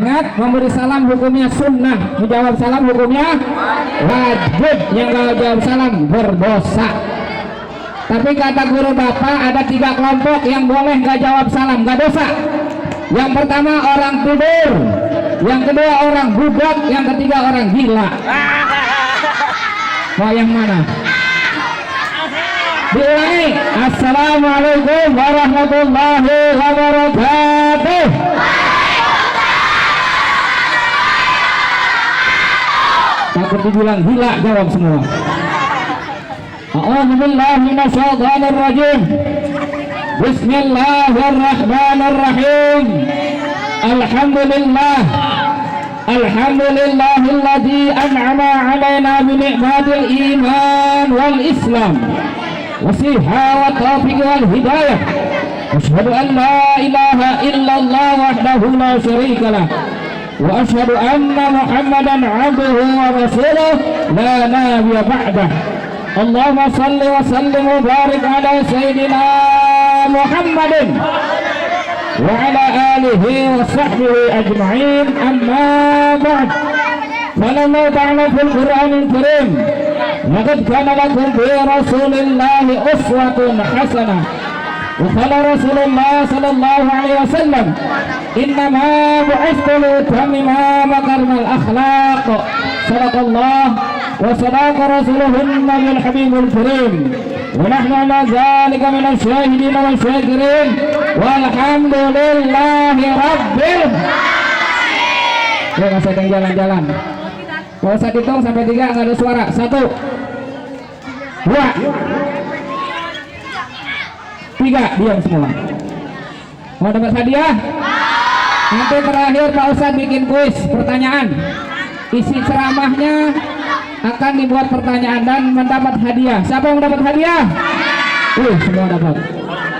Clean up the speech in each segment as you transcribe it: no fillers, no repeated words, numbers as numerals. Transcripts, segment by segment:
Ingat, memberi salam hukumnya sunnah, menjawab salam hukumnya wajib. Yang kalau jawab salam berdosa. Tapi kata guru bapak ada 3 kelompok yang boleh nggak jawab salam, nggak dosa. Yang pertama orang tidur, yang kedua orang budak, yang ketiga orang gila. Mau yang mana? Diulangi. Assalamualaikum warahmatullahi wabarakatuh. Takut dibilang gila, jawab semua. A'udzu billahi minasyaitonir rajim. Bismillahirrahmanirrahim. Alhamdulillah. Alhamdulillahilladzi an'ama 'alaina bi ni'matil iman wal islam. Wasihha wa taufiq wal hidayah. Asyhadu an la ilaha illallah wahdahu la syarika lah. Wa asyhadu anna Muhammadan 'abduhu wa rasuluh la nabiyya ba'dah. Allahumma shalli wa sallim wa barik ala sayyidina Muhammadin wa ala alihi wa sahbihi ajma'in. Amma ba'd. Qala Allah ta'ala fil Qur'anil Karim, laqad kana lakum fi Rasulillahi uswatun hasanah. Wa qala Rasulullah sallallahu alaihi wasallam, innama bu'ithtu li utammima makarimal akhlaq. Sadaqallah wa sadaqa rasuluhun nabiyul habibul karim. Wa nahnu ala dzalika minasy syahidin wal syakirin. Walhamdulillahi rabbil alamin. Ya, masa jalan-jalan. Kalau saya hitung sampai 3 nggak ada suara. 1, 2, 3, diam semua. Mau dapat hadiah? Nanti terakhir Pak Ustadz bikin kuis pertanyaan. Isi ceramahnya akan dibuat pertanyaan dan mendapat hadiah. Siapa yang dapat hadiah? Semua dapat.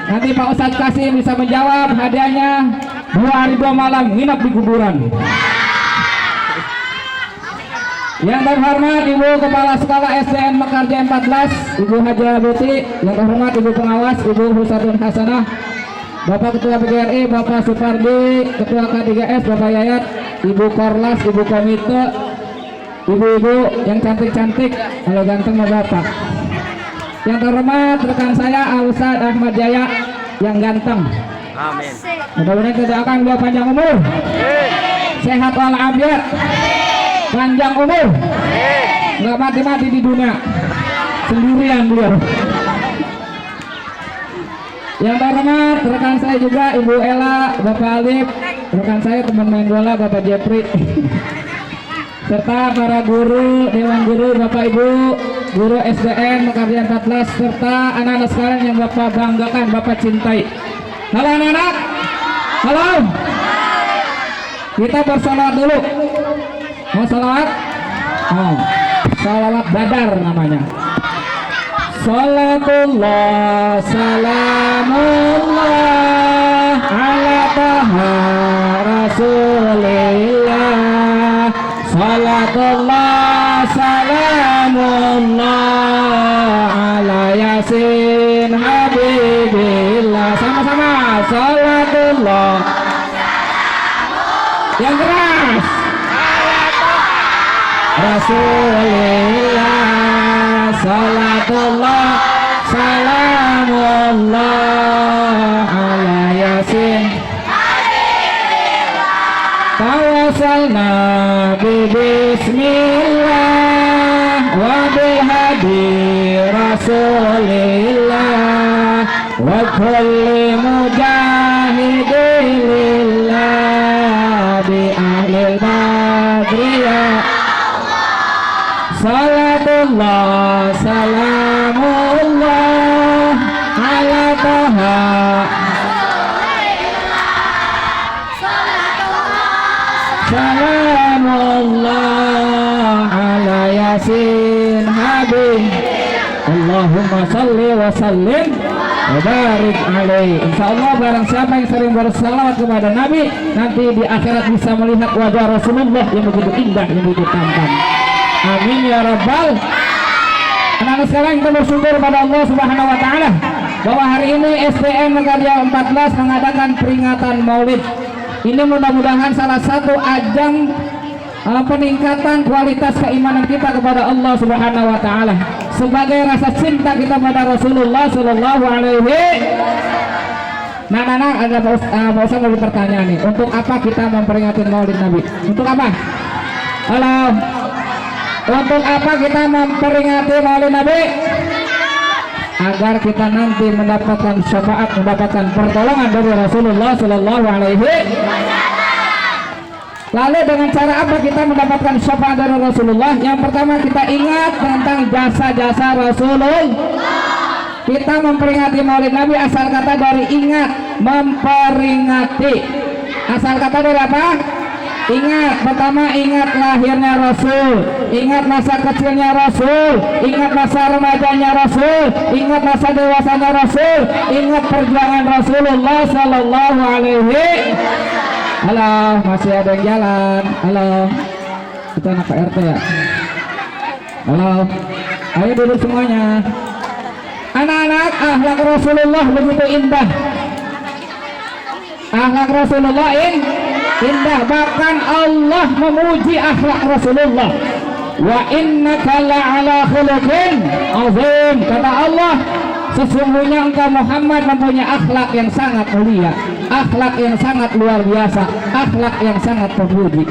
Nanti Pak Ustadz kasih bisa menjawab, hadiahnya 2 hari 2 malam nginap di kuburan. Yang terhormat Ibu Kepala Sekolah SDN Mekarja 14, Ibu Haja Buti. Yang terhormat Ibu Pengawas Ibu Husatun Hasanah, Bapak Ketua PGRI Bapak Supardi, Ketua K3S Bapak Yayat, Ibu Korlas, Ibu Komite, ibu-ibu yang cantik-cantik, kalau ganteng mah Bapak. Yang terhormat rekan saya Al-Ustadz Ahmad Jaya yang ganteng. Amin. Mudah-mudahan kita akan beliau panjang umur, sehat walafiat, panjang umur, nggak mati-mati di dunia, sendirian beliau. Yang terhormat rekan saya juga Ibu Ella, Bapak Alif, rekan saya teman main bola Bapak Jepri, serta para guru, dewan guru, Bapak Ibu, guru SDN Mekarja 14, serta anak-anak sekalian yang Bapak banggakan, Bapak cintai. Halo anak-anak, halo. Kita bersalawat dulu. Mau salawat? Salawat badar namanya. Salatullah salamullah ala taha rasulillah. Salatullah salamullah ala yasin habibillah. Sama-sama. Salatullah. Yang keras. Rasulillah. Salatullah salamullah ala yasin. Tawassalna bismillah wa bihadi rasulillah wa kulli mujahidin lillah bi ahlil badriyah. Salatullah salamullah ala taha. Salamullah ala yasin habib. Allahumma salli wa sallim wa barik alaih. Insyaallah barang siapa yang sering bersalawat kepada Nabi, nanti di akhirat bisa melihat wajah Rasulullah yang begitu indah, yang begitu tampan. Amin ya rabbal. Anak-anak sekalian, kita bersyukur pada Allah Subhanahu wa taala bahwa hari ini SDN Mekarja 14 mengadakan peringatan Maulid Ini mudah-mudahan salah satu ajang peningkatan kualitas keimanan kita kepada Allah Subhanahu wa taala sebagai rasa cinta kita pada Rasulullah sallallahu alaihi. Nah, ada Pak Ustaz mau pertanyaan nih. Untuk apa kita memperingati Maulid Nabi? Untuk apa? Halo. Untuk apa kita memperingati Maulid Nabi? Agar kita nanti mendapatkan syafaat, mendapatkan pertolongan dari Rasulullah sallallahu alaihi. Lalu dengan cara apa kita mendapatkan syafaat dari Rasulullah? Yang pertama kita ingat tentang jasa-jasa Rasulullah. Kita memperingati Maulid Nabi asal kata dari ingat, memperingati. Asal kata dari apa? Ingat. Pertama ingat lahirnya Rasul, ingat masa kecilnya Rasul, ingat masa remajanya Rasul, ingat masa dewasanya Rasul, ingat perjuangan Rasulullah sallallahu alaihi. Halo, masih ada yang jalan? Halo, kita anak Pak RT ya? Halo, ayo duduk semuanya. Anak-anak, akhlak Rasulullah begitu indah. Akhlak Rasulullah indah. Bahkan Allah memuji akhlak Rasulullah. Wa innaka la'ala khuluqin azim. Kata Allah, sesungguhnya engkau Muhammad mempunyai akhlak yang sangat mulia, akhlak yang sangat luar biasa, akhlak yang sangat terpuji.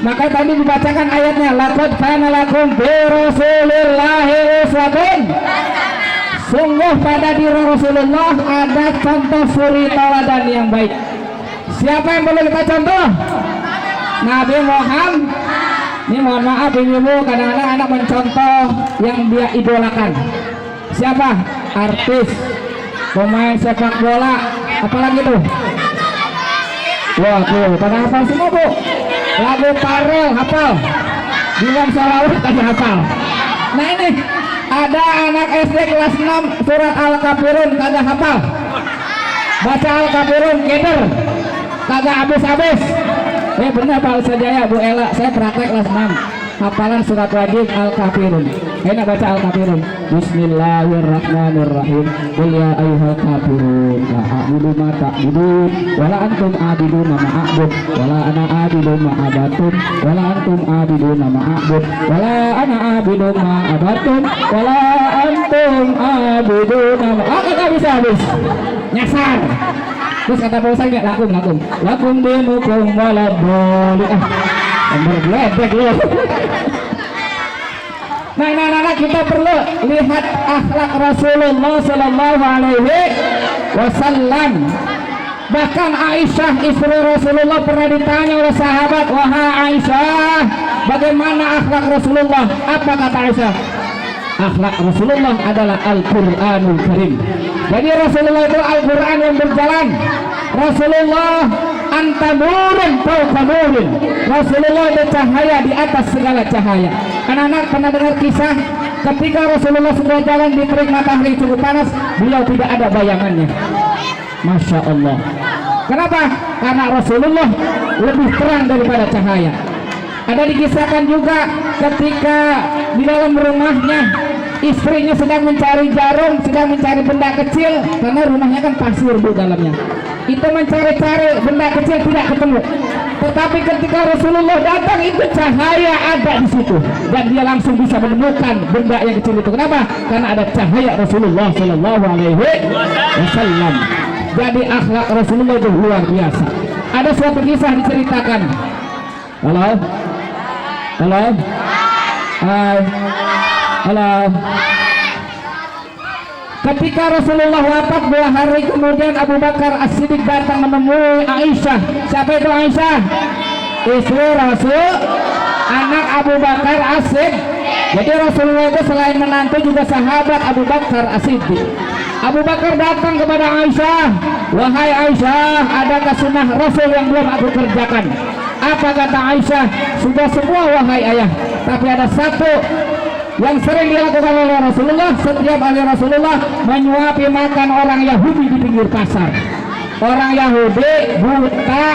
Maka tadi dibacakan ayatnya, laqad kana lakum fi rasulillahi uswatun. Sungguh pada diri Rasulullah ada contoh suri tauladan yang baik. Siapa yang boleh kita contoh? Nabi Muhammad. Ini mohon maaf ibu, kadang-kadang anak mencontoh yang dia idolakan. Siapa? Artis, pemain sepak bola, apalagi tuh? Wah tuh, pada hafal semua bu. Lagu Parel hafal, Dilan Salawat tadi hafal. Nah ini ada anak SD kelas 6 surat Al-Kafirun kagak hafal. Baca Al-Kafirun keder, kagak habis-habis. Benar Pak Ustazaya, Bu Ella, saya praktek kelas 6 hafalan surat wajib Al-Kafirun. Enak baca Al-Kafirun. Bismillahirrahmanirrahim. Qul ya ayyuhal kafirun la a'budu ma ta'budun wa la antum a'budun ma a'bud wa la ana a'budu ma abatun wa la antum a'budun ma a'bud wa la ana a'budu ma abatun wa la antum a'budun ma kagak bisa habis. Nyasar. Terus kata Pak Ustaz enggak lakum dinukum waladoli. Berbledek lu. Nah, kita perlu lihat akhlak Rasulullah sallallahu alaihi wasallam. Bahkan Aisyah istri Rasulullah pernah ditanya oleh sahabat, "Wahai Aisyah, bagaimana akhlak Rasulullah?" Apa kata Aisyah? Akhlak Rasulullah adalah Al-Qur'anul Karim. Jadi Rasulullah itu Al-Qur'an yang berjalan. Rasulullah antanurun fawqa nurin. Rasulullah itu cahaya di atas segala cahaya. Anak-anak pernah dengar kisah ketika Rasulullah sudah jalan di terik matahari cukup panas, beliau tidak ada bayangannya. Masya Allah. Kenapa? Karena Rasulullah lebih terang daripada cahaya. Ada dikisahkan juga ketika di dalam rumahnya istrinya sedang mencari jarum, sedang mencari benda kecil, karena rumahnya kan pasir di dalamnya. Itu mencari-cari benda kecil tidak ketemu. Tetapi ketika Rasulullah datang itu cahaya ada di situ dan dia langsung bisa menemukan benda yang kecil itu. Kenapa? Karena ada cahaya Rasulullah Sallallahu Alaihi Wasallam. Jadi akhlak Rasulullah itu luar biasa. Ada suatu kisah diceritakan. Halo, hai, halo. Ketika Rasulullah wafat 2 hari kemudian Abu Bakar As-Siddiq datang menemui Aisyah. Siapa itu Aisyah? Istri Rasul, anak Abu Bakar As-Siddiq. Jadi Rasulullah itu selain menantu juga sahabat Abu Bakar As-Siddiq. Abu Bakar datang kepada Aisyah. Wahai Aisyah, adakah sunnah Rasul yang belum aku kerjakan? Apa kata Aisyah? Sudah semua wahai ayah, tapi ada satu yang sering dilakukan oleh Rasulullah. Setiap kali Rasulullah menyuapi makan orang Yahudi di pinggir pasar. Orang Yahudi buta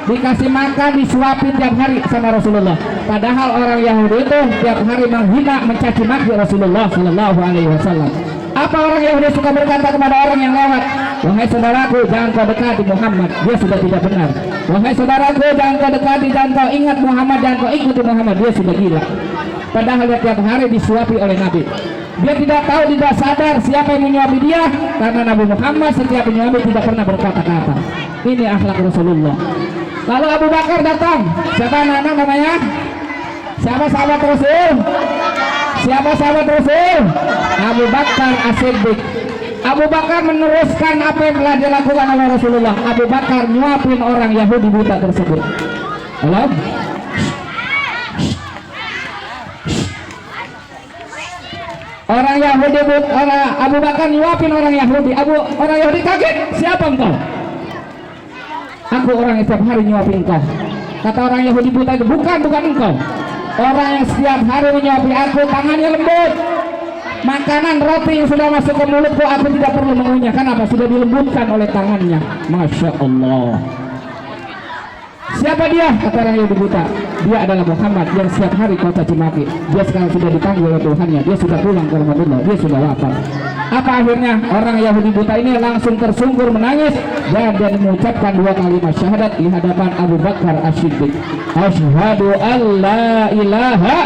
dikasih makan, disuapin tiap hari sama Rasulullah. Padahal orang Yahudi itu tiap hari menghina, mencaci maki Rasulullah Sallallahu Alaihi Wasallam. Apa orang Yahudi suka berkata kepada orang yang lewat? wahai saudaraku jangan kau dekati Muhammad, dia sudah tidak benar. Wahai saudaraku jangan kau dekati, jangan kau ingat Muhammad, jangan kau ikuti Muhammad, dia sudah gila. Padahal dia tiap hari disuapi oleh Nabi. Dia tidak tahu, tidak sadar siapa yang menyuapi dia, karena Nabi Muhammad setiap menyuapi tidak pernah berkata-kata. Ini akhlak Rasulullah. Lalu Abu Bakar datang. Siapa anak namanya? Siapa sahabat Rasul? Siapa sahabat Rasul? Abu Bakar As-Siddiq. Abu Bakar meneruskan apa yang telah dilakukan oleh Rasulullah. Abu Bakar nyuapin orang Yahudi buta tersebut. Halo? Orang Yahudi Abu Bakar nyuapin orang Yahudi. Orang Yahudi kaget. Siapa engkau? Aku orang yang setiap hari nyuapin engkau. Kata orang Yahudi buta itu, bukan engkau. Orang yang setiap hari menyuapi aku, tangannya lembut. Makanan roti yang sudah masuk ke mulutku, aku tidak perlu mengunyah. Kenapa? Sudah dilembutkan oleh tangannya. Masya Allah. Siapa dia? Kata orang Yahudi buta. Dia adalah Muhammad yang setiap hari kau caci maki. Dia sekarang sudah dipanggil oleh Tuhannya. Dia sudah pulang ke Ramadhan. Dia sudah lapar. Apa akhirnya? Orang Yahudi buta ini langsung tersungkur menangis dan dia mengucapkan 2 kalimat syahadat di hadapan Abu Bakar As-Siddiq. Asyhadu an la ilaha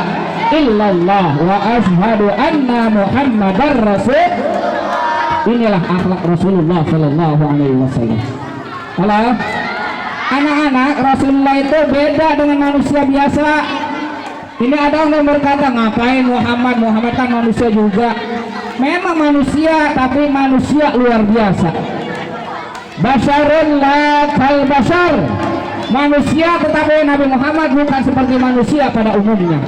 illallah wa asyhadu anna Muhammadar Rasul. Inilah akhlak Rasulullah sallallahu alaihi wasallam. Halo. Anak-anak, Rasulullah itu beda dengan manusia biasa. Ini ada orang yang berkata, ngapain Muhammad kan manusia juga. Memang manusia, tapi manusia luar biasa. Basyarun la kal basyar. Manusia, tetapi Nabi Muhammad bukan seperti manusia pada umumnya.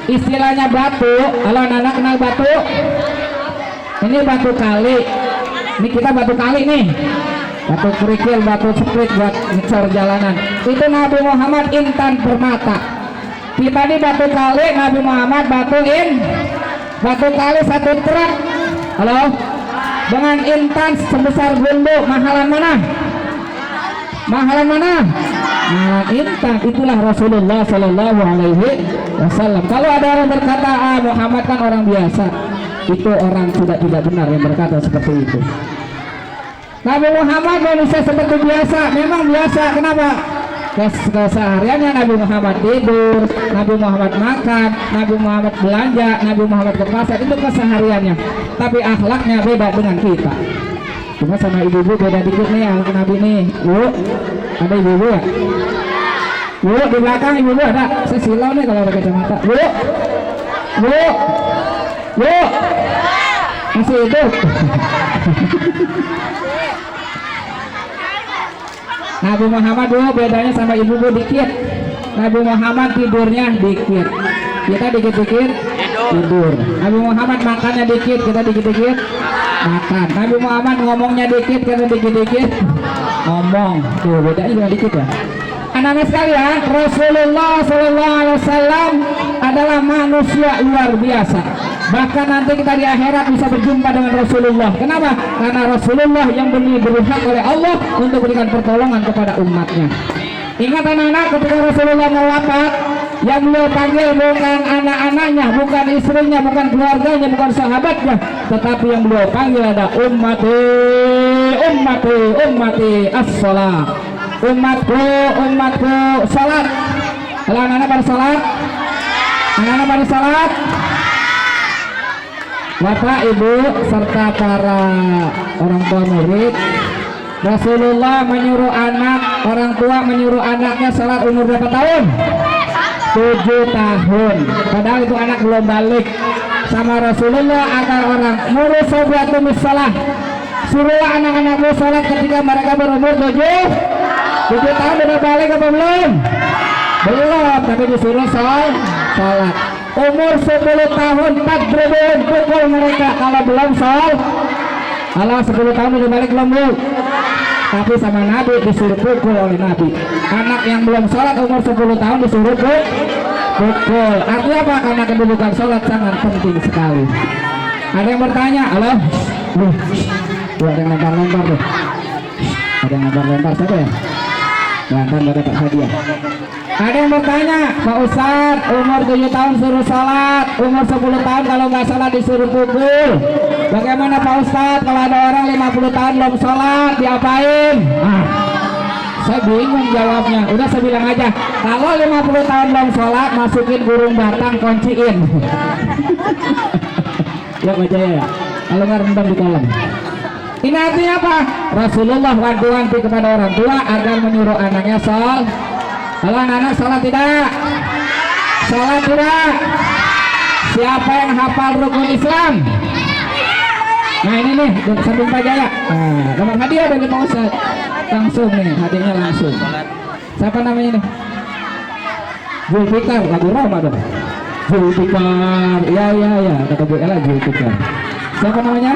Istilahnya batu. Kalau anak kenal batu? Ini batu kali. Ini kita batu kali nih. Batu kerikil, batu sprit buat ngecor jalanan. Itu Nabi Muhammad intan permata. Kita di batu kali, Nabi Muhammad batu kali 1 truk. Halo? Dengan intan sebesar gundu, mahalan mana? Mahalan mana? Mahalan intan. Itulah Rasulullah Sallallahu Alaihi Wasallam. Kalau ada orang berkata, Muhammad kan orang biasa, itu orang sudah tidak benar yang berkata seperti itu. Nabi Muhammad manusia seperti biasa, memang biasa. Kenapa? Kesehariannya Nabi Muhammad tidur, Nabi Muhammad makan, Nabi Muhammad belanja, Nabi Muhammad ke pasar, itu kesehariannya. Tapi akhlaknya beda dengan kita. Cuma sama ibu-ibu beda dikit nih akhlak Nabi nih. Bu, ada ibu-ibu ya? Bu, di belakang ibu-ibu ada. Saya silau nih kalau ada kacamata. Bu, masih hidup. Nabi Muhammad dulu bedanya sama ibu-ibu dikit. Nabi Muhammad tidurnya dikit, kita dikit-dikit tidur. Nabi Muhammad makannya dikit, kita dikit-dikit makan. Nabi Muhammad ngomongnya dikit, kita dikit-dikit ngomong. Tuh bedanya cuma dikit ya. Anak-anak sekalian, Rasulullah SAW adalah manusia luar biasa. Bahkan nanti kita di akhirat bisa berjumpa dengan Rasulullah. Kenapa? Karena Rasulullah yang diberi hak oleh Allah untuk berikan pertolongan kepada umatnya. Ingat anak-anak, ketika Rasulullah mau wafat, yang beliau panggil bukan anak-anaknya, bukan istrinya, bukan keluarganya, bukan sahabatnya, tetapi yang beliau panggil ada ummati as-salat. Umatku salat. Kalau anak-anak pada salat, Bapak, Ibu, serta para orang tua murid, Rasulullah menyuruh orang tua menyuruh anaknya salat umur berapa tahun? 7 tahun. Padahal itu anak belum balik. Sama Rasulullah agar orang muru sobiatum salah. Suruhlah anak-anakmu salat ketika mereka berumur 7 tahun. Udah balik apa belum? Belum, tapi disuruh salat. Umur 10 tahun 4 pukul mereka. Kalau belum sholat, kalau 10 tahun udah balik belum? Tapi sama Nabi disuruh pukul oleh Nabi. Anak yang belum sholat umur 10 tahun disuruh pukul. Artinya apa? Karena kedudukan sholat sangat penting sekali. Ada yang bertanya, halo? Ada yang lempar-lempar tuh. Ada yang lempar-lempar siapa ya? Lempar gak dapat hadiah. Ada yang bertanya, Pak Ustadz, umur 7 tahun suruh sholat, umur 10 tahun kalau nggak sholat disuruh pukul. Bagaimana Pak Ustadz kalau ada orang 50 tahun belum sholat, diapain? Nah, saya bingung jawabnya. Udah saya bilang aja, kalau 50 tahun belum sholat, masukin burung batang, kunciin. Ya baca ya, kalau nggak rendam di kolam. Ini artinya apa? Rasulullah wanti-wanti kepada orang tua agar menyuruh anaknya sholat. Kalau anak-anak sholat tidak? Sholat tidak? Siapa yang hafal rukun Islam? Nah ini nih, samping Pak Jaya. Nah, dapat hadiah dari Pak Ustadz. Langsung nih, hadiahnya langsung. Siapa namanya nih? Zulfikar, lagu Roma dong. Zulfikar, ya, kata Bu Ella Zulfikar. Siapa namanya?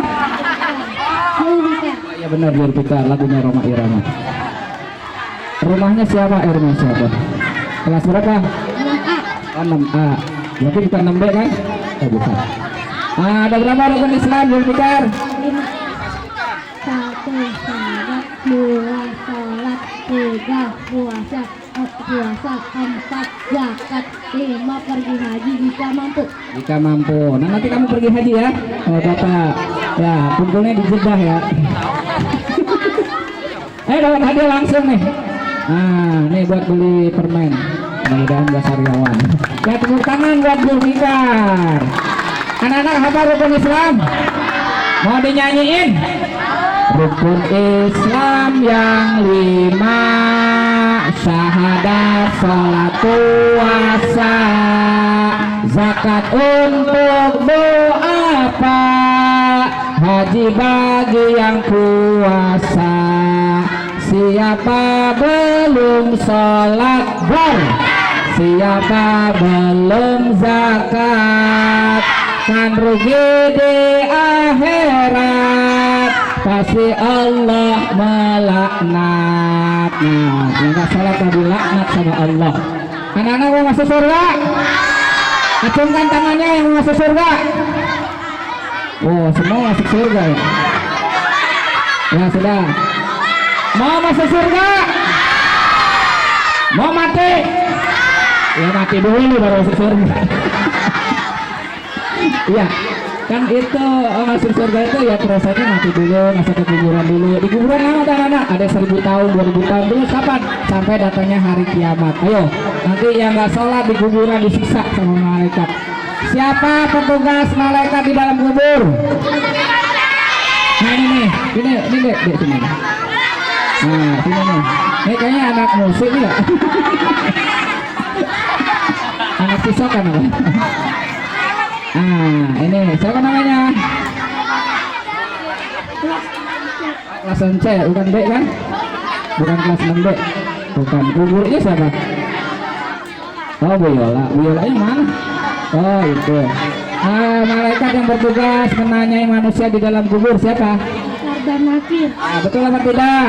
Oh, iya benar Zulfikar, lagunya Roma Irama. Rumahnya siapa? Rumah siapa? Kelas berapa? 6A. Oh, 6A. Berarti bukan 6B kan? Oh bukan. Ada berapa rukun Islam Zulfikar? 5. 1 salat, 2 salat, 3 puasa, 4 zakat, 5 pergi haji jika mampu. Jika mampu. Nah nanti kamu pergi haji ya. Oh Bapak. Ya kumpulnya di Jeddah ya. Dapat hadiah langsung nih. Nah nih buat beli permen. Mudah-mudahan gak sariawan. Ya tepuk tangan buat Zulfikar. Anak-anak hafal rukun Islam? Mau dinyanyiin? Rukun Islam yang 5, syahadat, sholat, puasa, zakat untuk doa, Pak, haji bagi yang puasa. Siapa belum sholat bar, siapa belum zakat, kan rugi di akhirat, pasti Allah melaknat. Nah, yang gak sholat tadi laknat sama Allah. Anak-anak mau masuk surga? Acungkan tangannya yang mau masuk surga. Oh, semua masuk surga ya? Ya sudah. Mau masuk surga? Mau mati? Ya mati dulu baru masuk surga. Iya, kan itu masuk surga itu ya prosesnya mati dulu, masuk ke kuburan dulu. Di kuburan lama anak-anak, ada 1000 tahun, 2000 tahun dulu kapan? Sampai datangnya hari kiamat. Ayo, nanti yang nggak sholat di kuburan disiksa sama malaikat. Siapa petugas malaikat di dalam kubur? Nah ini dek sini. Nah sini nih, ini kayaknya anak musik ya. Anak pisokan apa? Ini siapa namanya? Kelas C, bukan B kan? Bukan kelas 6B. Bukan. Gurunya siapa? Oh Biola. Biola yang mana? Oh itu. Malaikat yang bertugas menanyai manusia di dalam kubur siapa? Sardan Nakir. Betul apa tidak?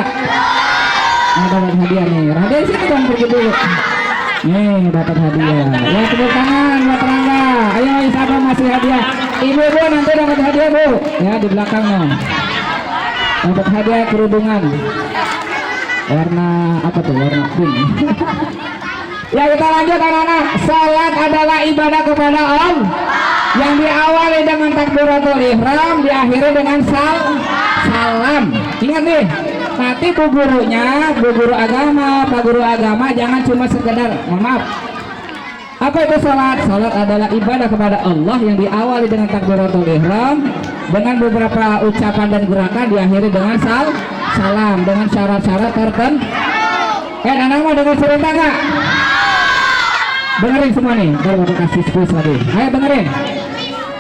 Dapat hadiah nih. Hadiah sini dong, pergi dulu. Nih dapat hadiah. Ya tepuk tangan buat Rangga. Ayo siapa masih hadiah? Ibu nanti dapat hadiah Bu. Ya di belakang dong. Dapat hadiah kerudungan. Warna apa tuh? Warna pink. Ya kita lanjut anak-anak. Salat adalah ibadah kepada Allah yang diawali dengan takbiratul ihram, diakhiri dengan salam. Ingat nih. Nanti bu gurunya, bu guru agama, pak guru agama jangan cuma sekedar maaf. Apa itu salat? Salat adalah ibadah kepada Allah yang diawali dengan takbiratul ihram, dengan beberapa ucapan dan gerakan, diakhiri dengan salam dengan syarat-syarat tertentu. Anak mau dengar cerita nggak? Dengerin semua nih, baru bapak kasih quiz lagi. Ayo dengerin.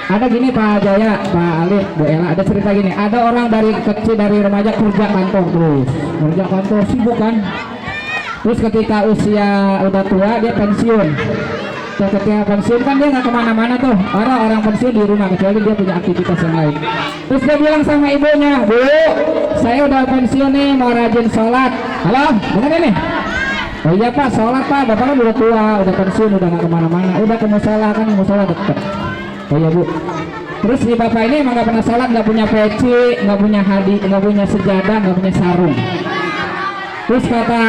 Ada gini Pak Jaya, Pak Alif, Bu Ella, ada cerita gini. Ada orang dari kecil, dari remaja kerja kantor terus, kerja kantor sibuk kan. Terus ketika usia udah tua dia pensiun. Terus ketika pensiun kan dia nggak kemana-mana tuh. Orang pensiun di rumah kecuali dia punya aktivitas yang lain. Terus dia bilang sama ibunya, Bu, saya udah pensiun nih, mau rajin sholat. Halo, dengerin nih. Oh iya Pak, sholat Pak, Bapak kan udah tua, udah pensiun, udah nggak kemana-mana, udah ke musola kan, musola deket. Oh iya Bu. Terus si bapak ini emang nggak pernah sholat, nggak punya peci, nggak punya hadi, nggak punya sejadah, nggak punya sarung. Terus kata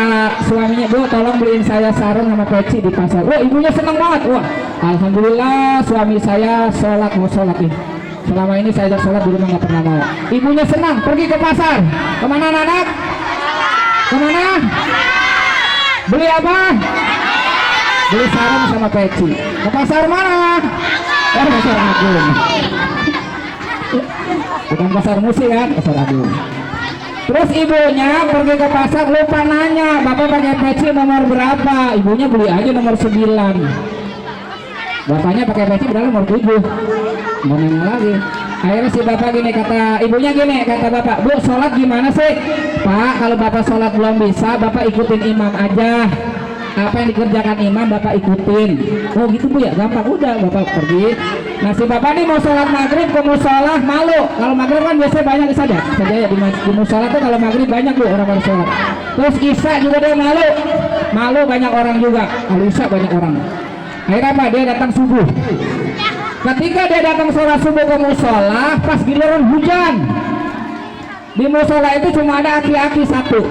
suaminya, Bu tolong beliin saya sarung sama peci di pasar. Wah ibunya seneng banget. Wah alhamdulillah suami saya sholat, mau sholat nih. Selama ini saya ajak sholat di rumah nggak pernah mau. Ibunya senang pergi ke pasar. Kemana anak? Kemana? Beli apa? Beli sarung sama peci. Ke pasar mana? Pasar Agung. Bukan pasar musik kan? Pasar Agung. Terus ibunya pergi ke pasar lupa nanya, bapak pakai peci nomor berapa? Ibunya beli aja nomor 9. Bapaknya pakai peci padahal nomor 7. Mau nanya lagi. Akhirnya si bapak gini, kata ibunya gini, kata bapak, Bu sholat gimana sih? Pak, kalau bapak sholat belum bisa, bapak ikutin imam aja. Apa yang dikerjakan imam bapak ikutin. Oh gitu Bu ya, gampang. Udah bapak pergi. Nah si bapak nih mau sholat maghrib ke musola, malu. Kalau maghrib kan biasanya banyak saja ya di musola tuh kalau maghrib banyak Bu orang pada sholat. Terus isya juga dia malu banyak orang juga. Kalau isya banyak orang. Akhirnya apa? Dia datang subuh. Ketika dia datang sholat subuh ke musola, pas giliran hujan. Di musola itu cuma ada aki-aki satu.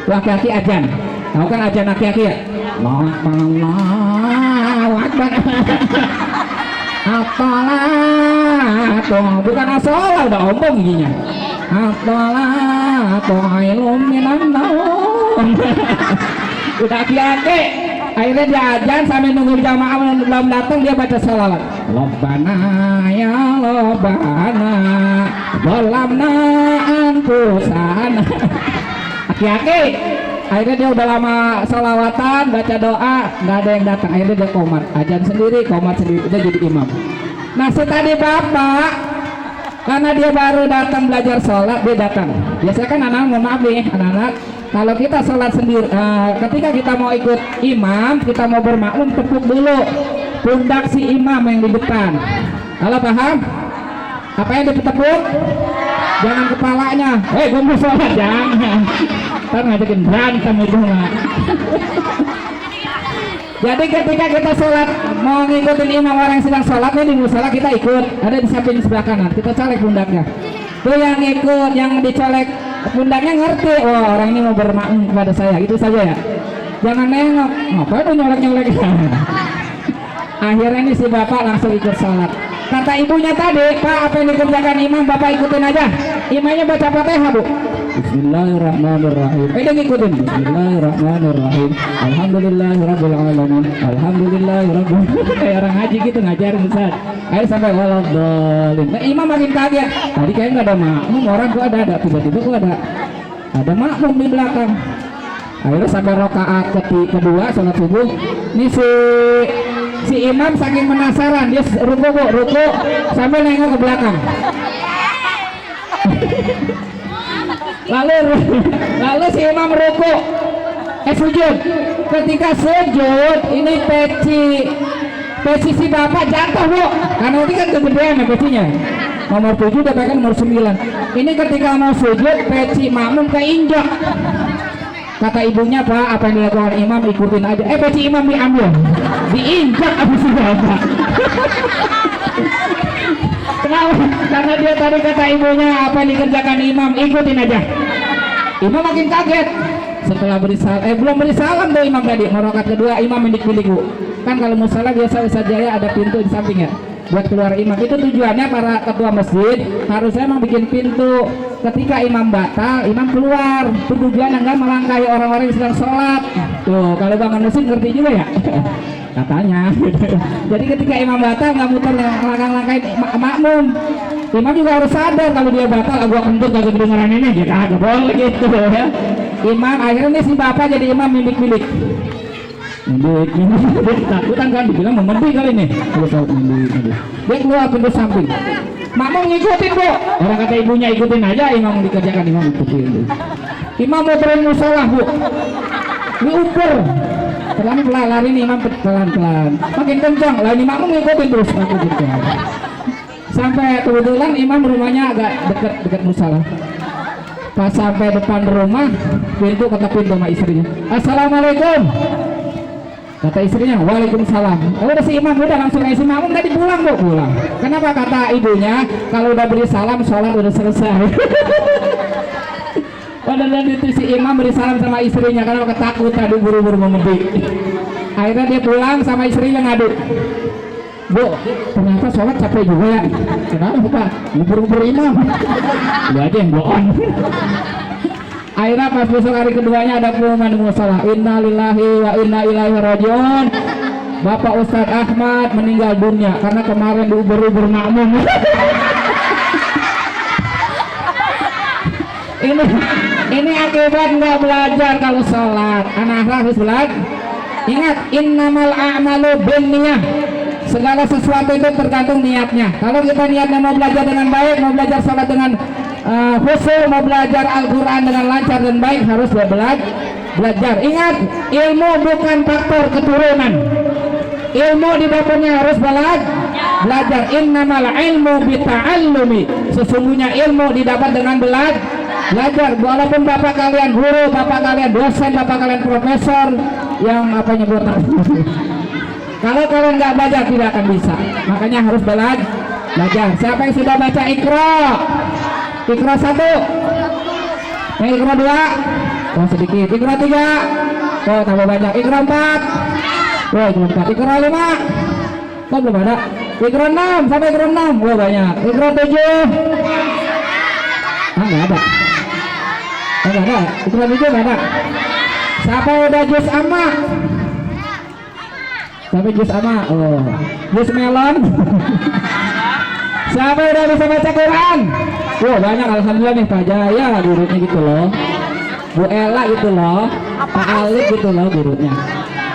Laki-laki ajan. Tahu kan ajan aki-aki ya? Allahu Akbar. Apalah tuh bukan asolah udah ombong giginya. Apalah tuh ilum minan naum. Udah aki-aki. Akhirnya dia ajan sambil nunggu jamaah belum datang dia baca sholawat. Lobbana ya lobbana dolamna anfusana. Aki-aki. Akhirnya dia udah lama sholawatan, baca doa, nggak ada yang datang. Akhirnya dia qomat, ajan sendiri, qomat sendiri, udah jadi imam. Nah tadi bapak, karena dia baru datang belajar sholat, dia datang. Biasanya kan anak-anak, mohon maaf nih, anak-anak, kalau kita sholat sendiri, ketika kita mau ikut imam, kita mau bermakmum, tepuk dulu pundak si imam yang di depan. Kalau paham? Apa yang ditepuk? Jangan kepalanya. Gue mau sholat, jangan. Ntar ngajakin berantem itu nggak. Jadi ketika kita sholat mau ngikutin imam orang yang sedang sholat nih di musola, kita ikut. Ada di samping sebelah kanan, kita colek pundaknya. Tuh yang ikut, yang dicolek pundaknya ngerti, oh orang ini mau bermakmum kepada saya, itu saja ya. Jangan nengok, ngapain tuh nyolek-nyolek. Akhirnya ini si bapak langsung ikut sholat. Kata ibunya tadi, Pak apa yang dikerjakan imam bapak ikutin aja. Imamnya baca Fatihah Bu. Bismillahirrahmanirrahim. Dia ngikutin. Bismillahirrahmanirrahim. Alhamdulillahirabbil alamin. Alhamdulillahirabbil. Kayak orang haji gitu ngajarin Ustaz. Akhirnya sampai waladhdallin. Nah, imam makin kaget. Tadi kayaknya nggak ada makmum, orang gua ada. Tiba-tiba gua ada makmum di belakang. Akhirnya sampai rakaat kedua sholat subuh. Ini si imam saking penasaran dia ruku sambil nengok ke belakang. lalu si imam ruku sujud. Ketika sujud ini peci si bapak jatuh Bu, karena ini kan kegedean ya pecinya, nomor 7 udah pakai nomor 9. Ini ketika mau sujud peci makmum keinjak. Kata ibunya, Pak apa yang dilakukan imam ikutin aja. Peci imam diambil, diinjak habis si bapak. Kenapa? Karena dia tadi kata ibunya apa yang dikerjakan imam ikutin aja. Imam makin kaget. Setelah beri salam, belum beri salam tuh imam tadi. Rakaat kedua imam mendik-mendik Bu. Kan kalau musola biasa Ustaz Jaya ada pintu di samping ya, buat keluar imam. Itu tujuannya para ketua masjid harusnya emang bikin pintu. Ketika imam batal, imam keluar. Itu tujuan enggak melangkahi orang-orang yang sedang sholat. Tuh kalau bangun musik ngerti juga ya. Katanya. Jadi ketika imam batal nggak muter langkah-langkahin makmum. Imam juga harus sadar kalau dia batal, gua kentut gak kedengeran ini, ya kagak boleh gitu ya. Imam akhirnya nih si bapak jadi imam milik-milik. Dia ketakutan kan, dibilang mau mandi kali ini. Dia keluar pintu samping. Makmum ngikutin Bu. Orang kata ibunya ikutin aja, imam dikerjakan imam ikutin. Imam mau turun musola Bu. Diukur. Pelan-pelan lari nih imam pelan-pelan. Makin kencang, lah ini makmum ngikutin terus makin kencang. Sampai kebetulan imam rumahnya agak dekat musola. Pas sampai depan rumah, pintu ketok pintu sama istrinya. Assalamualaikum. Kata istrinya, waalaikumsalam. Udah si imam udah langsung si makmum tadi pulang Bu, pulang. Kenapa? Kata ibunya, kalau udah beri salam sholat udah selesai. Padahal itu si imam beri salam sama istrinya karena ketakutan, buru-buru mau mandi. Akhirnya dia pulang sama istrinya ngadu. Bu, ternyata sholat capek juga ya. Kenapa Pak? Ngubur-ngubur imam. Lu aja yang bohong. Akhirnya pas besok hari keduanya ada pengumuman musalah. Inna lillahi wa inna ilaihi rajiun. Bapak Ustadz Ahmad meninggal dunia karena kemarin diubur-ubur makmum. ini akibat nggak belajar kalau sholat. Anak harus belajar. Ingat, innamal a'malu binniyah. Segala sesuatu itu tergantung niatnya. Kalau kita niatnya mau belajar dengan baik, mau belajar sholat dengan khusyuk, mau belajar Al-Quran dengan lancar dan baik, harus belajar. Ingat, ilmu bukan faktor keturunan. Ilmu di bapaknya harus belajar. Innamal ilmu bita'allumi. Sesungguhnya ilmu didapat dengan belajar. Walaupun bapak kalian guru, bapak kalian dosen, bapak kalian profesor, yang apa nyebutan. Kalau kalian nggak belajar tidak akan bisa. Makanya harus belajar. Siapa yang sudah baca Iqra? Iqra 1. Yang Iqra 2? Oh sedikit. Iqra 3? Oh tambah banyak. Iqra 4? Wah cuma 4. Iqra 5? Kok belum ada? Iqra 6 sampai Iqra 6. Wah banyak. Iqra 7? Nggak ada. Nggak ada. Iqra 7 nggak ada. Siapa yang udah juz amma? Sampai juz amma. Oh, juz melon. Siapa yang udah bisa baca Quran? Wah banyak, alhamdulillah nih Pak Jaya gurunya gitu loh, Bu Ella gitu loh, Pak Alif gitu loh gurunya.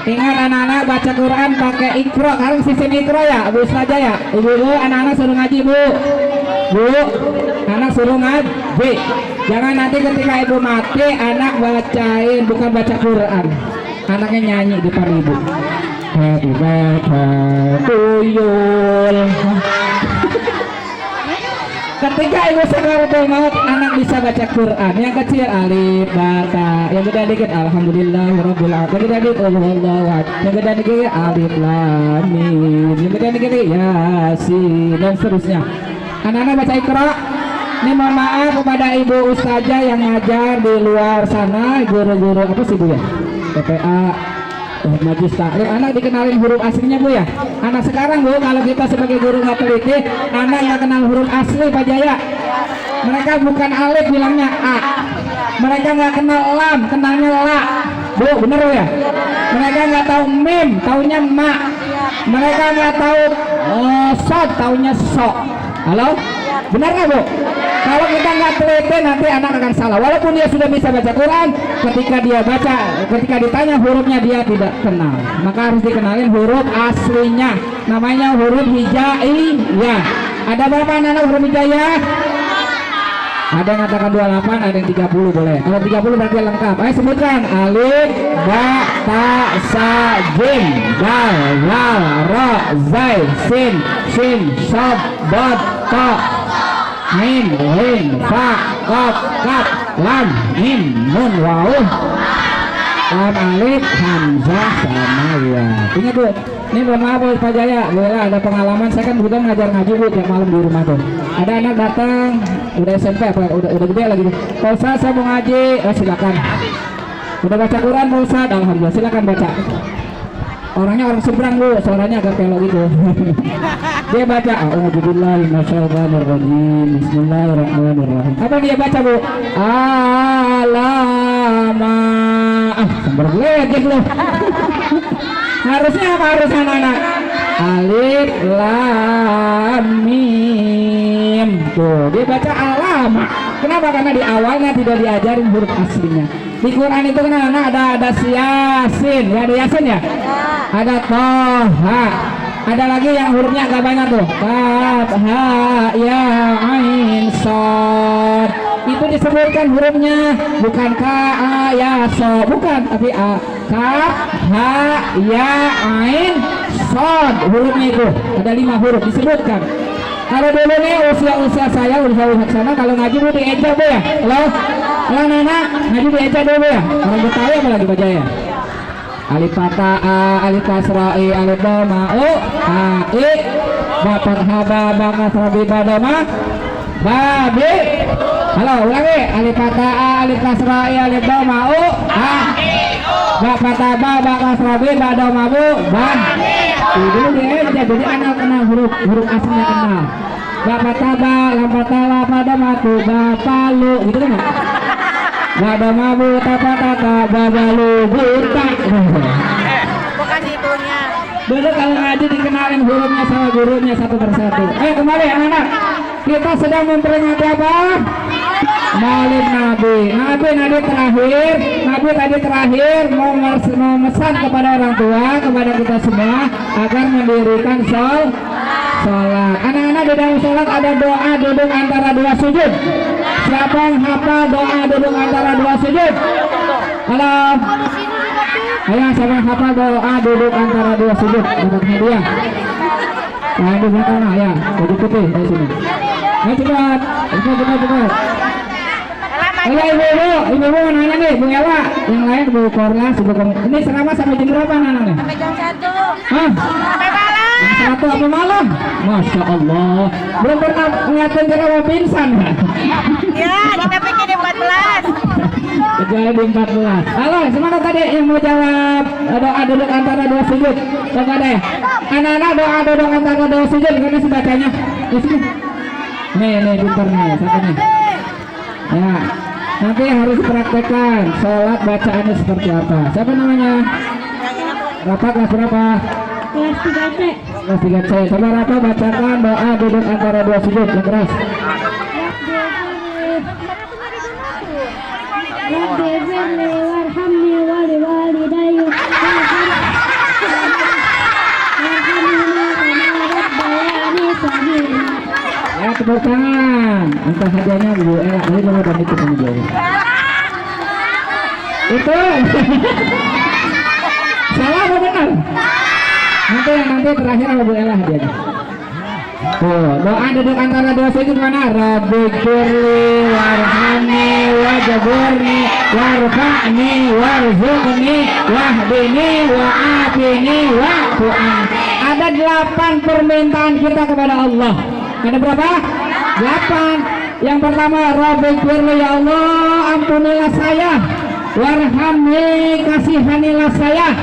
Ingat anak-anak baca Quran pakai Iqra. Sekarang sistem Iqra ya Bu Ustazah ya. Ibu-ibu anak-anak suruh ngaji Bu. Anak suruh ngaji. Jangan nanti ketika ibu mati anak bacain, bukan baca Quran. Anaknya nyanyi di depan ibu. Happy birthday to you. Ketika ibu sakaratul maut, anak bisa baca Quran. Yang kecil alif bata, yang gede dikit alhamdulillahirabbil alamin, yang gede dikit Allahu akbar, yang gede dikit alif lam mim, yang gede dikit yasin dan seterusnya. Anak-anak baca Iqra. Ini mohon maaf kepada ibu ustazah yang ngajar di luar sana, guru-guru apa sih Bu ya? PPA, majlis taklim. Anak dikenalin huruf aslinya Bu ya. Anak sekarang Bu, kalau kita sebagai guru nggak teliti, anak nggak kenal huruf asli Pak Jaya. Mereka bukan alif bilangnya a. Mereka nggak kenal lam, kenalnya la. Bu, bener Bu ya? Mereka nggak tahu mim, taunya ma. Mereka nggak tahu sod, taunya so. Halo? Benar nggak Bu? Kalau kita nggak teliti nanti anak akan salah. Walaupun dia sudah bisa baca Quran, ketika ditanya hurufnya dia tidak kenal. Maka harus dikenalin huruf aslinya. Namanya huruf hijaiyah. Ada berapa anak huruf hijaiyah? Ada yang katakan 28, ada yang 30 boleh. Kalau 30 berarti lengkap. Ayo sebutkan. Alif, ba, ta, sa, jim, dal, zal, ra, zai, sin, shin, shad, dad, ta, mim, rin, fa, qaf, kaf, lam, mim, nun, waw, lam, alif, hamzah, sama ya. Ingat Bu, ini belum maaf Pak Jaya. Boleh ada pengalaman, saya kan kebetulan ngajar ngaji Bu tiap malam di rumah tuh. Ada anak datang, udah SMP apa udah gede lagi. Pak Ustaz saya mau ngaji, silakan. Udah baca Quran Pak Ustaz, alhamdulillah silakan baca. Orangnya orang seberang Bu, suaranya agak pelok gitu. Dia baca a'udzubillahi minasyaitonirrajim, bismillahirrahmanirrahim. Apa dia baca Bu? Alama. Sambar geledek loh. Harusnya apa harusnya anak-anak? Alif lam mim. Tuh, dia baca alama. Kenapa? Karena di awalnya tidak diajarin huruf aslinya. Di Quran itu kan anak ada yasin, ya ada yasin ya? Ada toha. Ada lagi yang hurufnya agak banyak tuh. Kaf, ha, ya, ain, shad. Itu disebutkan hurufnya bukan ka, a, ya, so, bukan, tapi a, kaf, ha, ya, ain, shad. Hurufnya itu ada 5 huruf disebutkan. Kalau dulu nih usia saya usia sana kalau ngaji Bu dieja Bu ya. Halo anak ngaji dieja dulu ya. Orang Betawi apa lagi baca ya? Alif fathah a, alif kasra i, alif dhamma u, a, i, ba fathah ba, ba kasra bi, ba dhamma ba, bi. Halo ulangi. Alif fathah a, alif kasra i, alif dhamma u, a, i, u. Bak pataba, bak kasrabi, bak domabu, bak. Dulu dia jadi kenal huruf aslinya kenal. Bak pataba, lam patala, pada matu, bak palu, gitu kan? Bak domabu, tapa tata, bak balu, buta. Bukan itunya. Dulu kalau ngaji dikenalin hurufnya sama gurunya satu persatu. Kembali anak-anak, kita sedang memperingati apa? Maulid Nabi. Nabi terakhir mau memesan kepada orang tua, kepada kita semua agar mendirikan sholat. Anak-anak di dalam sholat ada doa duduk antara dua sujud. Siapa yang hafal doa duduk antara dua sujud? Halo. Ayo siapa yang hafal doa duduk antara dua sujud? Dapat hadiah. Nah, di belakang ya, baju putih dari sini. Ayo cepat. Ayo ibu-ibu nanya nih, Bu Ella, yang lain Bu Korla, Bu Kom. Ini selama sampai jam berapa anak-anak? Sampai jam 1. Hah? Sampai malam. Jam 1 apa malam? Masya Allah. Belum pernah ngeliatin cara mau pingsan ya? Ya, kita bikin 14. Kecuali di 14. Halo, semangat tadi yang mau jawab doa duduk antara dua sujud. Coba deh. Anak-anak doa duduk antara dua sujud, karena sebacanya. Di sini. Nih, pintar nih, satu nih. Ya, nanti harus praktekkan sholat bacaannya seperti apa. Siapa namanya? Rafa kelas berapa? Kelas 3C. Kelas 3C. Coba Rafa bacakan doa duduk antara dua sujud yang keras. Rabbi firli warhamni wali walidayya Ya, tepuk tangan. Minta hadiahnya Bu Ella. Ini mau dan itu kamu jauh. Itu. Salah apa benar? Nanti terakhir sama Bu Ella hadiahnya. Tuh, doa duduk antara dua sujud mana? Rabbi firli warhamni wajburni warfa'ni warzuqni wahdini wa'afini wa'fu'an. Ada 8 permintaan kita kepada Allah. Ada berapa? 8. Yang pertama, Rabbi firli, ya Allah ampunilah saya, warhamni, kasihanilah saya.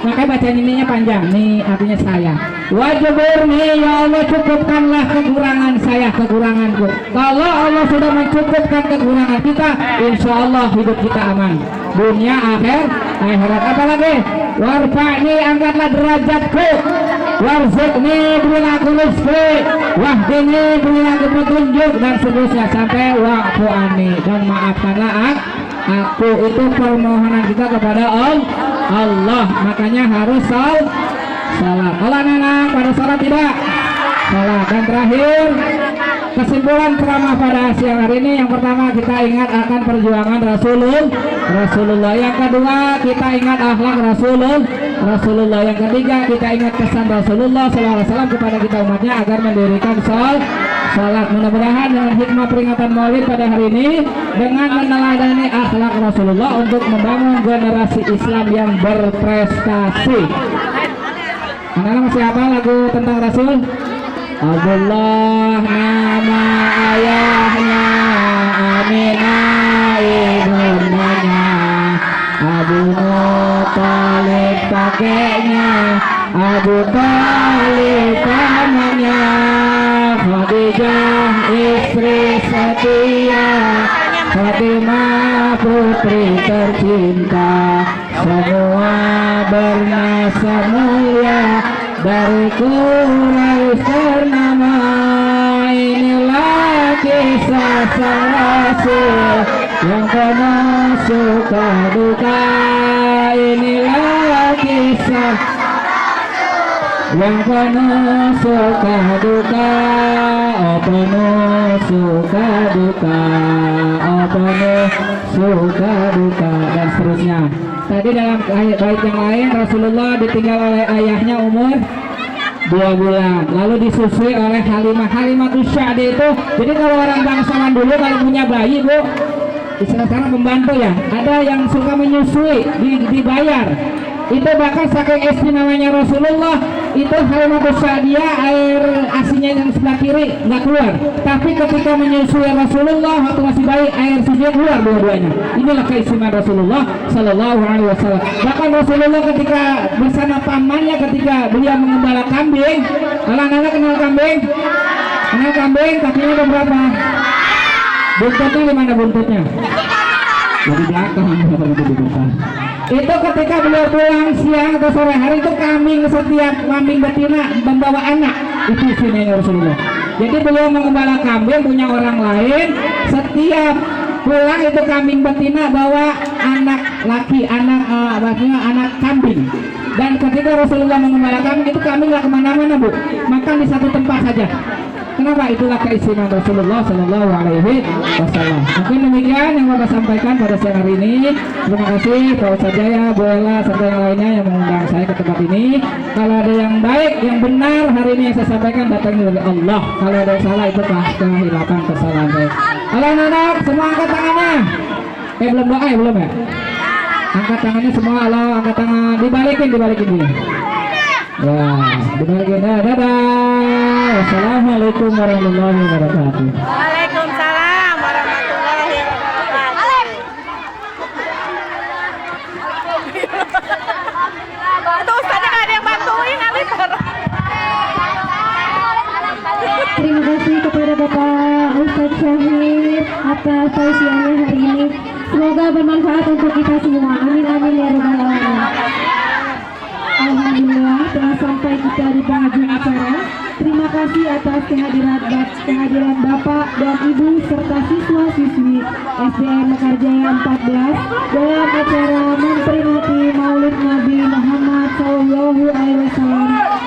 Makanya baca ininya panjang, nih artinya saya. Wajburni, ya Allah cukupkanlah kekurangan saya, kekuranganku. Kalau Allah sudah mencukupkan kekurangan kita, insya Allah hidup kita aman, dunia akhirat. Apalagi warfa'ni, angkatlah derajatku, warzuqni, berilah aku rezeki, wahdini, berilah aku petunjuk, dan seterusnya sampai wa'fu'ani, dan maafkanlah aku. Itu permohonan kita kepada Allah. Makanya harus salat. Kalau anak-anak pada salat tidak salat. Dan terakhir, kesimpulan ceramah pada siang hari ini, yang pertama kita ingat akan perjuangan Rasulullah. Yang kedua kita ingat akhlak Rasulullah. Yang ketiga kita ingat pesan Rasulullah SAW kepada kita umatnya agar mendirikan salat. Mudah-mudahan dengan hikmah peringatan Maulid pada hari ini, dengan meneladani akhlak Rasulullah untuk membangun generasi Islam yang berprestasi. Anak-anak masih apa lagu tentang Rasul? Abdullah nama ayahnya, Aminah ibundanya, Abu Thalib kakeknya, Abu Thalib pamannya, Khadijah istri setia, Fatimah putri tercinta, semua bernasab mulia dari Quraisy ternama. Inilah kisah sang Rasul yang penuh suka duka. Inilah kisah yang penuh suka duka, oh penuh suka duka, oh penuh suka duka, dan seterusnya. Tadi dalam bait yang lain, Rasulullah ditinggal oleh ayahnya umur 2 bulan, lalu disusui oleh Halimatus Sya'di itu. Jadi kalau orang bangsawan dulu kalau punya bayi, Bu, istilah sekarang pembantu ya, ada yang suka menyusui, dibayar. Itu bahkan saking istimewanya Rasulullah, itu Halimatus Sa'diyah air asinya yang sebelah kiri nggak keluar, tapi ketika menyusui Rasulullah waktu masih bayi air susunya keluar dua-duanya. Inilah keistimewaan Rasulullah Sallallahu Alaihi Wasallam. Bahkan Rasulullah ketika bersama pamannya ketika beliau mengembala kambing, kalau anak-anak kenal kambing, kakinya ada berapa? Buntutnya di mana buntutnya? Di belakang. Itu ketika beliau pulang siang atau sore hari itu setiap kambing betina membawa anak, itu istrinya Rasulullah. Jadi beliau mengembala kambing punya orang lain, setiap pulang itu kambing betina bawa anak laki, anak kambing. Dan ketika Rasulullah mengembala kambing itu kambing nggak kemana-mana bu, makan di satu tempat saja. Kenapa? Itulah keistimewaan Rasulullah Sallallahu Alaihi Wasallam. Mungkin demikian yang Bapak sampaikan pada siang hari ini. Terima kasih Pak Ustaz Jaya, Bu Ella, serta yang lainnya yang mengundang saya ke tempat ini. Kalau ada yang baik, yang benar hari ini yang saya sampaikan datangnya dari Allah. Kalau ada yang salah itu kehilapan kesalahan saya. Halo anak-anak, semua angkat tangannya. Belum doa ya? Belum ya? Angkat tangannya semua, halo, angkat tangan, dibalikin dulu. Ya, dibalikin. Dadah. Assalamualaikum warahmatullahi wabarakatuh. Waalaikumsalam warahmatullahi wabarakatuh. Itu Ustaznya nggak ada yang bantuin, Ali. Terima kasih kepada Bapak Ustadz Syahir atas tausiahnya hari ini. Semoga bermanfaat untuk kita semua. Amin amin ya rabbal alamin. Alhamdulillah telah sampai kita di penghujung acara. Terima kasih atas kehadiran Bapak dan Ibu serta siswa-siswi SDN Mekarjaya 14 dalam acara memperingati Maulid Nabi Muhammad SAW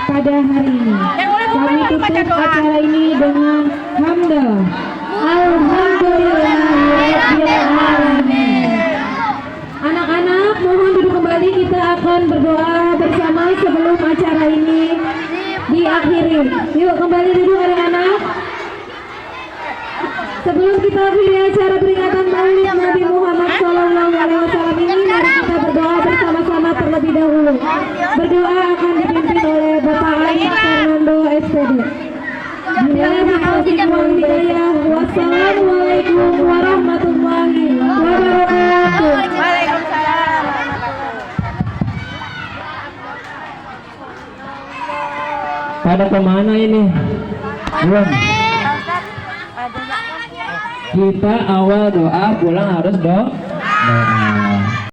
pada hari ini. Kami tutup acara ini dengan hamdalah. Alhamdulillahirabbil alamin. Anak-anak mohon duduk kembali, kita akan berdoa bersama sebelum acara ini diakhiri. Yuk kembali duduk anak-anak. Sebelum kita akhiri acara peringatan Maulid Nabi Muhammad SAW ini, mari kita berdoa bersama-sama terlebih dahulu. Berdoa akan dipimpin oleh Bapak Ais Fernando SPD. Wassalamualaikum warahmatullahi wabarakatuh. Waalaikumsalam. Pada kemana ini? Belum. Kita awal doa, pulang harus doa.